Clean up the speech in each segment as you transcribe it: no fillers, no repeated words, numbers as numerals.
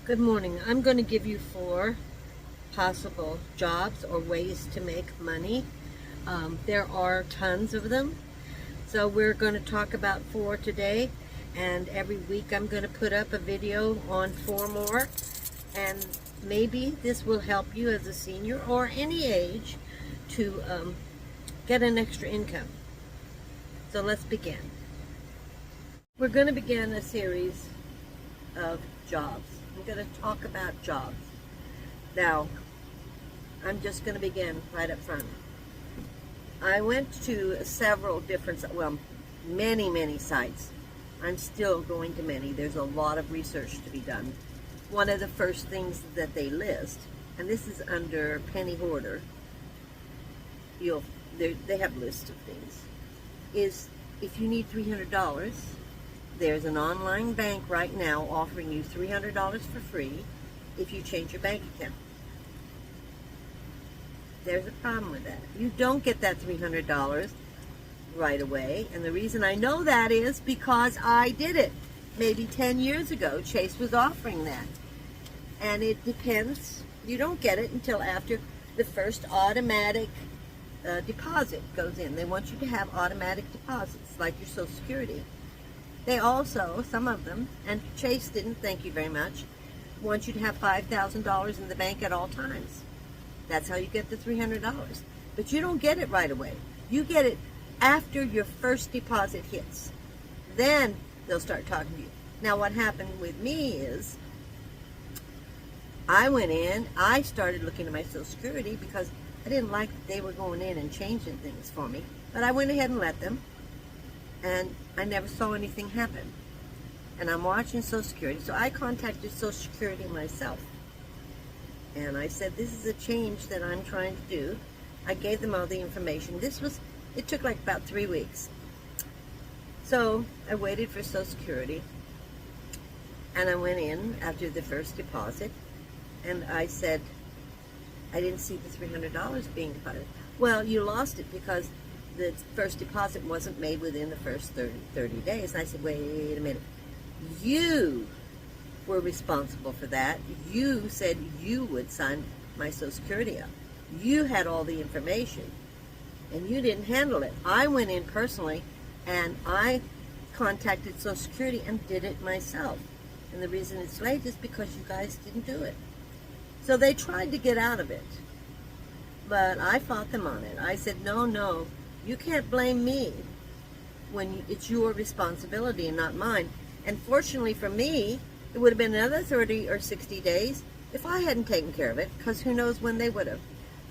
Good morning. I'm going to give you 4 possible jobs or ways to make money. There are tons of them. So we're going to talk about 4 today, and every week I'm going to put up a video on 4 more, and maybe this will help you as a senior or any age to get an extra income. So let's begin. We're going to begin a series of jobs. I'm going to talk about jobs. Now, I'm just going to begin right up front. I went to several different, many sites. I'm still going to many. There's a lot of research to be done. One of the first things that they list, and this is under Penny Hoarder, they have lists of things, is if you need $300, there's an online bank right now offering you $300 for free if you change your bank account. There's a problem with that. You don't get that $300 right away, and the reason I know that is because I did it. Maybe 10 years ago, Chase was offering that. And it depends. You don't get it until after the first automatic deposit goes in. They want you to have automatic deposits, like your Social Security. They also, some of them, and Chase didn't, thank you very much, want you to have $5,000 in the bank at all times. That's how you get the $300. But you don't get it right away. You get it after your first deposit hits. Then they'll start talking to you. Now what happened with me is, I went in, I started looking at my Social Security because I didn't like that they were going in and changing things for me. But I went ahead and let them. And I never saw anything happen. And I'm watching Social Security, so I contacted Social Security myself. And I said, this is a change that I'm trying to do. I gave them all the information. It took like about 3 weeks. So I waited for Social Security, and I went in after the first deposit, and I said, I didn't see the $300 being deposited. Well, you lost it because the first deposit wasn't made within the first 30 days. And I said, wait a minute. You were responsible for that. You said you would sign my Social Security up. You had all the information, and you didn't handle it. I went in personally, and I contacted Social Security and did it myself. And the reason it's late is because you guys didn't do it. So they tried to get out of it, but I fought them on it. I said, no. You can't blame me when it's your responsibility and not mine. And fortunately for me, it would have been another 30 or 60 days if I hadn't taken care of it, because who knows when they would have.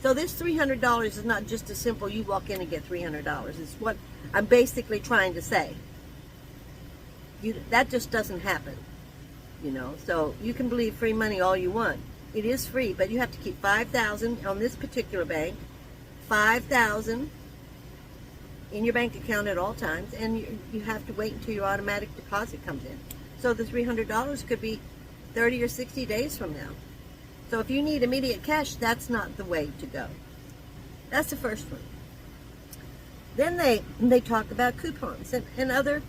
So this $300 is not just a simple, you walk in and get $300. It's what I'm basically trying to say. That just doesn't happen, So you can believe free money all you want. It is free, but you have to keep $5,000 on this particular bank, $5,000 in your bank account at all times, and you have to wait until your automatic deposit comes in. So the $300 could be 30 or 60 days from now. So if you need immediate cash, that's not the way to go. That's the first one. Then they talk about coupons, and other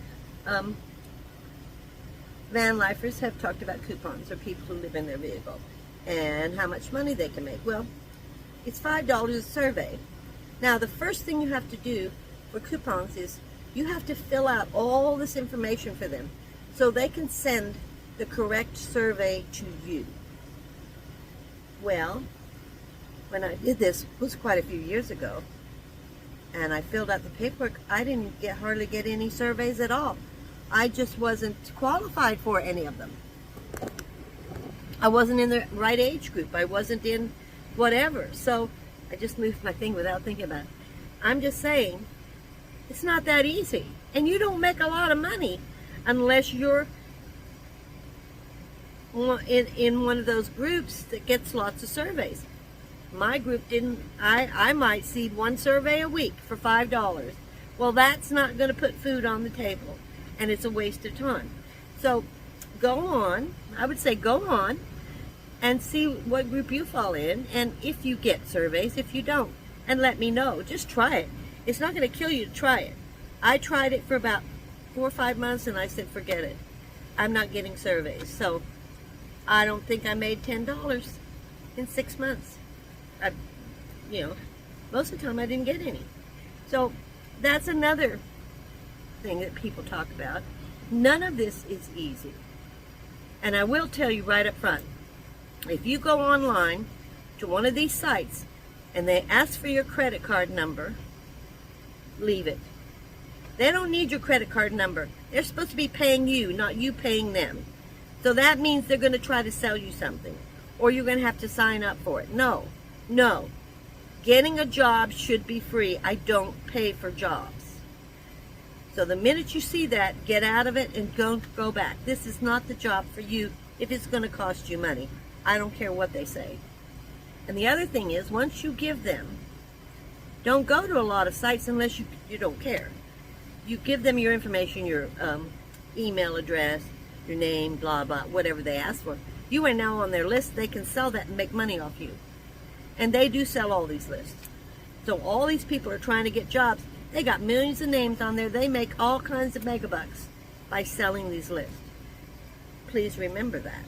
van lifers have talked about coupons, or people who live in their vehicle, and how much money they can make. Well, it's $5 a survey. Now the first thing you have to do for coupons is you have to fill out all this information for them so they can send the correct survey to you. Well, when I did this, it was quite a few years ago, and I filled out the paperwork, I didn't hardly get any surveys at all. I just wasn't qualified for any of them. I wasn't in the right age group. I wasn't in whatever. So I just moved my thing without thinking about it. I'm just saying, it's not that easy. And you don't make a lot of money unless you're in one of those groups that gets lots of surveys. My group didn't. I might seed 1 survey a week for $5. Well, that's not going to put food on the table, and it's a waste of time. So go on. I would say go on and see what group you fall in, and if you get surveys, if you don't, and let me know. Just try it. It's not going to kill you to try it. I tried it for about 4 or 5 months, and I said, forget it. I'm not getting surveys. So I don't think I made $10 in 6 months. I, most of the time I didn't get any. So that's another thing that people talk about. None of this is easy. And I will tell you right up front, if you go online to one of these sites and they ask for your credit card number, leave it. They don't need your credit card number. They're supposed to be paying you, not you paying them. So that means they're going to try to sell you something, or you're going to have to sign up for it. No. Getting a job should be free. I don't pay for jobs. So the minute you see that, get out of it and don't go back. This is not the job for you if it's going to cost you money. I don't care what they say. And the other thing is, once you give them, don't go to a lot of sites unless you don't care. You give them your information, your email address, your name, blah, blah, whatever they ask for. You are now on their list. They can sell that and make money off you. And they do sell all these lists. So all these people are trying to get jobs. They got millions of names on there. They make all kinds of megabucks by selling these lists. Please remember that.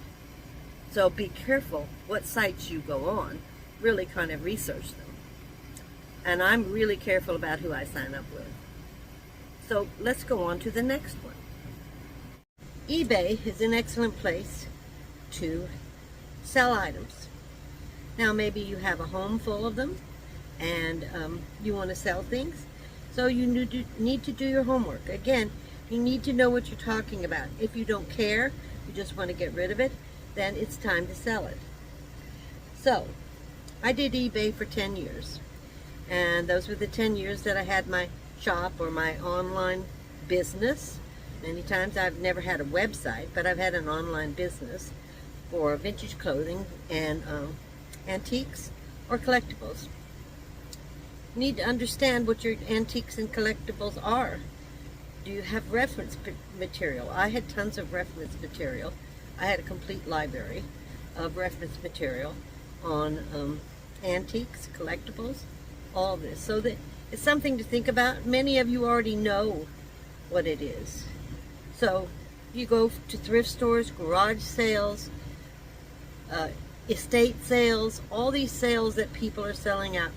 So be careful what sites you go on. Really kind of research them. And I'm really careful about who I sign up with. So let's go on to the next one. eBay is an excellent place to sell items. Now maybe you have a home full of them and you want to sell things. So you need to do your homework. Again, you need to know what you're talking about. If you don't care, you just want to get rid of it, then it's time to sell it. So I did eBay for 10 years. And those were the 10 years that I had my shop or my online business. Many times I've never had a website, but I've had an online business for vintage clothing and antiques or collectibles. You need to understand what your antiques and collectibles are. Do you have reference material? I had tons of reference material. I had a complete library of reference material on antiques, collectibles, all of this. So that it's something to think about. Many of you already know what it is. So you go to thrift stores, garage sales, estate sales, all these sales that people are selling out.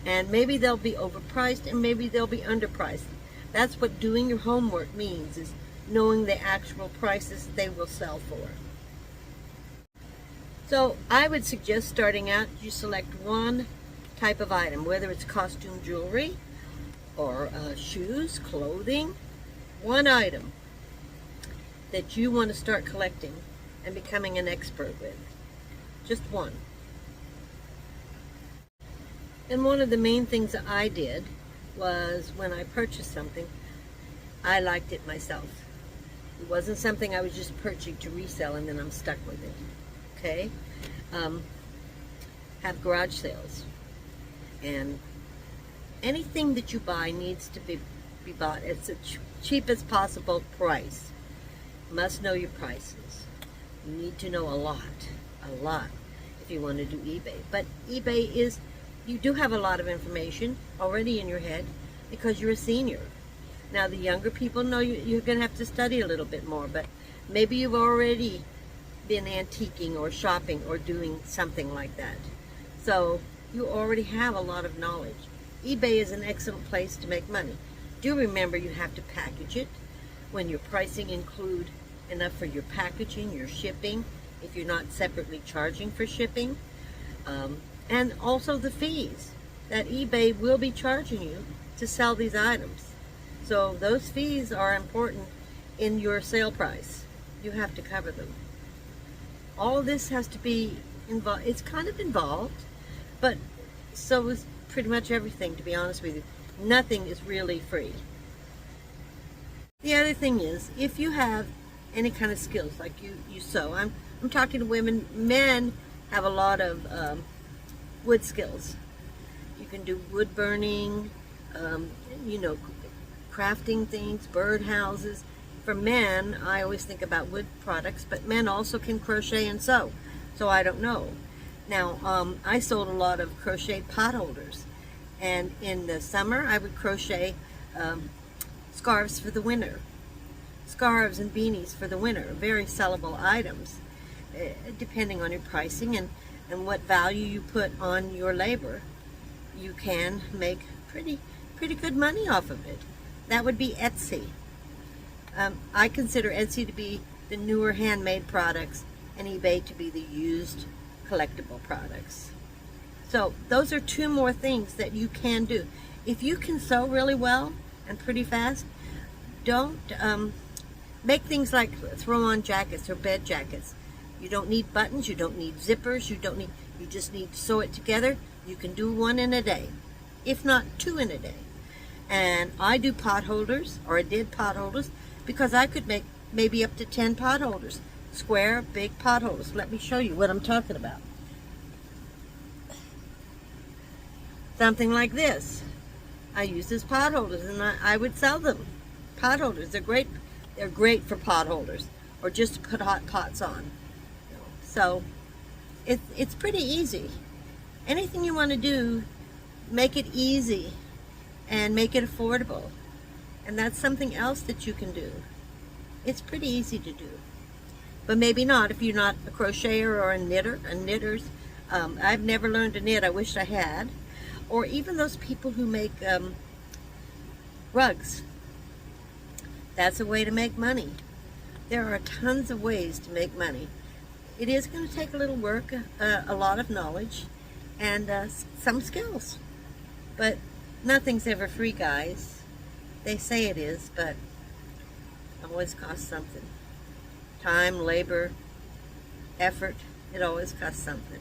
And maybe they'll be overpriced and maybe they'll be underpriced. That's what doing your homework means, is knowing the actual prices they will sell for. So I would suggest starting out, you select one type of item, whether it's costume jewelry or shoes, clothing, one item that you want to start collecting and becoming an expert with. Just one. And one of the main things that I did was when I purchased something, I liked it myself. It wasn't something I was just purchasing to resell and then I'm stuck with it. Okay? Have garage sales. And anything that you buy needs to be bought at the cheapest possible price. You must know your prices. You need to know a lot if you want to do eBay. But eBay is, you do have a lot of information already in your head because you're a senior. Now the younger people know you're going to have to study a little bit more, but maybe you've already been antiquing or shopping or doing something like that. So you already have a lot of knowledge. eBay is an excellent place to make money. Do remember you have to package it. When your pricing include enough for your packaging, your shipping, if you're not separately charging for shipping, and also the fees that eBay will be charging you to sell these items. So those fees are important in your sale price. You have to cover them. All of this has to be involved. It's kind of involved, but so is pretty much everything, to be honest with you. Nothing is really free. The other thing is, if you have any kind of skills, like you sew, I'm talking to women. Men have a lot of wood skills. You can do wood burning, crafting things, bird houses. For men, I always think about wood products, but men also can crochet and sew. So I don't know. Now, I sold a lot of crocheted pot holders. And in the summer, I would crochet scarves for the winter. Scarves and beanies for the winter, very sellable items. depending on your pricing and what value you put on your labor, you can make pretty good money off of it. That would be Etsy. I consider Etsy to be the newer handmade products and eBay to be the used collectible products. So those are two more things that you can do. If you can sew really well and pretty fast, don't make things like throw-on jackets or bed jackets. You don't need buttons, you don't need zippers, you just need to sew it together. You can do one in a day, if not two in a day. And I do pot holders, or I did pot holders, because I could make maybe up to 10 pot holders. Square, big pot holders. Let me show you what I'm talking about. Something like this. I use as pot holders, and I would sell them. Pot holders, they're great. They're great for pot holders, or just to put hot pots on. So it's pretty easy. Anything you want to do, make it easy and make it affordable. And that's something else that you can do. It's pretty easy to do. But maybe not if you're not a crocheter or a knitter. Knitters, I've never learned to knit. I wish I had. Or even those people who make rugs. That's a way to make money. There are tons of ways to make money. It is going to take a little work, a lot of knowledge, and some skills. But nothing's ever free, guys. They say it is, but it always costs something. Time, labor, effort, it always costs something.